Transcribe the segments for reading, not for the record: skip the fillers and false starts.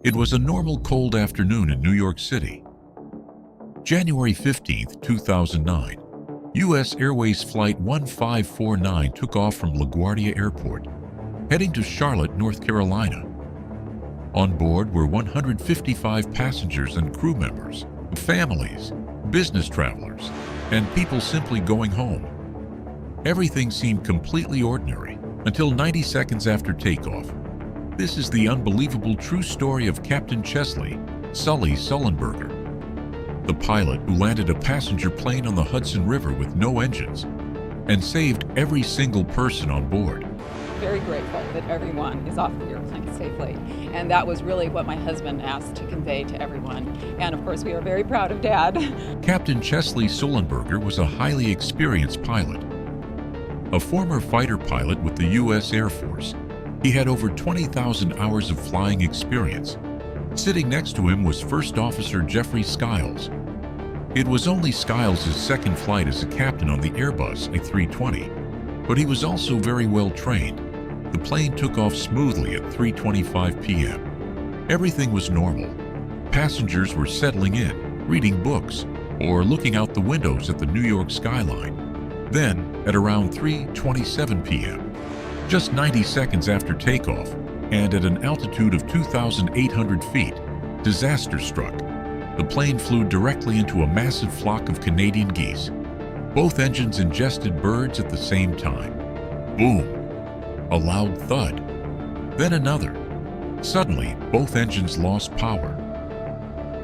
It was a normal cold afternoon in New York City. January 15, 2009, U.S. Airways Flight 1549 took off from LaGuardia Airport, heading to Charlotte, North Carolina. On board were 155 passengers and crew members, families, business travelers, and people simply going home. Everything seemed completely ordinary until 90 seconds after takeoff. This is the unbelievable true story of Captain Chesley, Sully Sullenberger, the pilot who landed a passenger plane on the Hudson River with no engines and saved every single person on board. Very grateful that everyone is off the airplane safely, and that was really what my husband asked to convey to everyone. And of course, we are very proud of Dad. Captain Chesley Sullenberger was a highly experienced pilot. A former fighter pilot with the U.S. Air Force, he had over 20,000 hours of flying experience. Sitting next to him was First Officer Jeffrey Skiles. It was only Skiles' second flight as a captain on the Airbus A320, but he was also very well trained. The plane took off smoothly at 3:25 p.m. Everything was normal. Passengers were settling in, reading books, or looking out the windows at the New York skyline. Then, at around 3:27 p.m., just 90 seconds after takeoff, and at an altitude of 2,800 feet, disaster struck. The plane flew directly into a massive flock of Canadian geese. Both engines ingested birds at the same time. Boom! A loud thud. Then another. Suddenly, both engines lost power.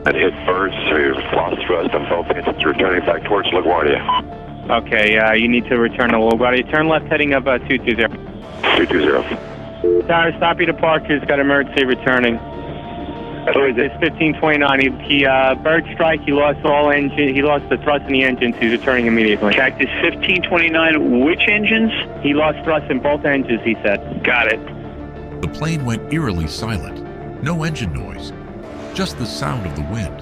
It hit birds, so you lost thrust on both engines, returning back towards LaGuardia. Okay, you need to return to LaGuardia. Turn left heading up 220. 220. Sorry, stop your departures. Got emergency returning. It's 1529. He bird strike. He lost all engine. He lost the thrust in the engines. He's returning immediately. Cactus 1529. Which engines? He lost thrust in both engines. He said. Got it. The plane went eerily silent. No engine noise, just the sound of the wind.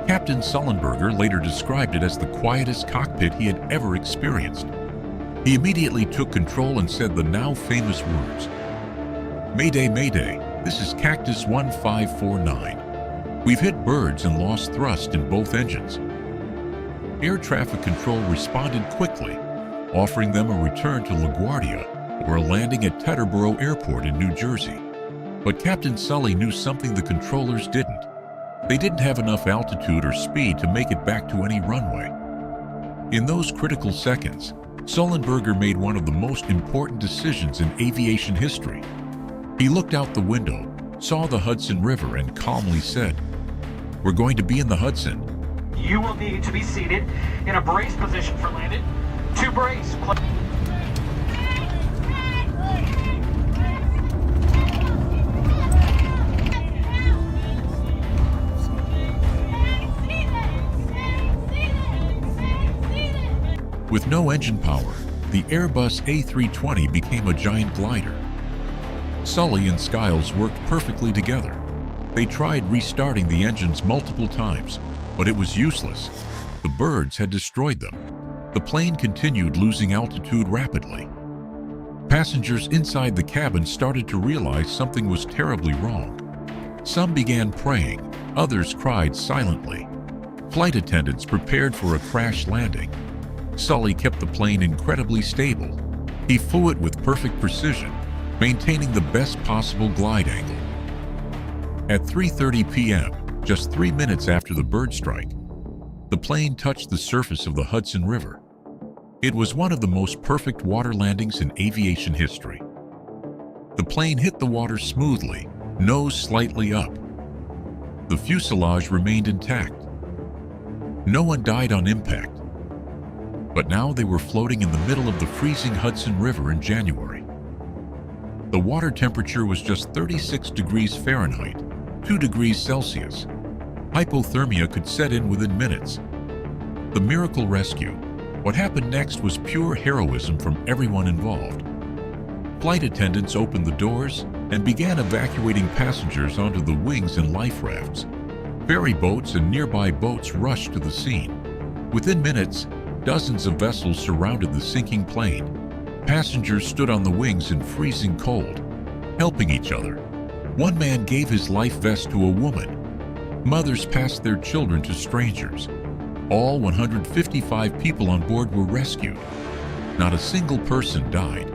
Captain Sullenberger later described it as the quietest cockpit he had ever experienced. He immediately took control and said the now famous words, "Mayday, Mayday, this is Cactus 1549. We've hit birds and lost thrust in both engines." Air traffic control responded quickly, offering them a return to LaGuardia or a landing at Teterboro Airport in New Jersey. But Captain Sully knew something the controllers didn't. They didn't have enough altitude or speed to make it back to any runway. In those critical seconds, Sullenberger made one of the most important decisions in aviation history. He looked out the window, saw the Hudson River, and calmly said, "We're going to be in the Hudson." You will need to be seated in a brace position for landing. To brace. With no engine power, the Airbus A320 became a giant glider. Sully and Skiles worked perfectly together. They tried restarting the engines multiple times, but it was useless. The birds had destroyed them. The plane continued losing altitude rapidly. Passengers inside the cabin started to realize something was terribly wrong. Some began praying, others cried silently. Flight attendants prepared for a crash landing. Sully kept the plane incredibly stable. He flew it with perfect precision, maintaining the best possible glide angle. At 3:30 p.m., just 3 minutes after the bird strike, the plane touched the surface of the Hudson River. It was one of the most perfect water landings in aviation history. The plane hit the water smoothly, nose slightly up. The fuselage remained intact. No one died on impact. But now they were floating in the middle of the freezing Hudson River in January. The water temperature was just 36 degrees Fahrenheit, 2 degrees Celsius. Hypothermia could set in within minutes. The miracle rescue. What happened next was pure heroism from everyone involved. Flight attendants opened the doors and began evacuating passengers onto the wings and life rafts. Ferry boats and nearby boats rushed to the scene. Within minutes, dozens of vessels surrounded the sinking plane. Passengers stood on the wings in freezing cold, helping each other. One man gave his life vest to a woman. Mothers passed their children to strangers. All 155 people on board were rescued. Not a single person died.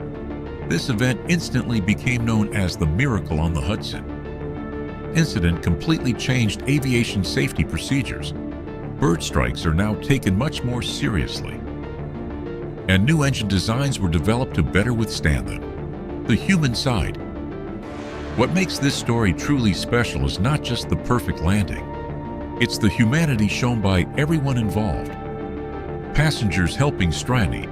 This event instantly became known as the Miracle on the Hudson. Incident completely changed aviation safety procedures. Bird strikes are now taken much more seriously, and new engine designs were developed to better withstand them. The human side. What makes this story truly special is not just the perfect landing. It's the humanity shown by everyone involved. Passengers helping stranded,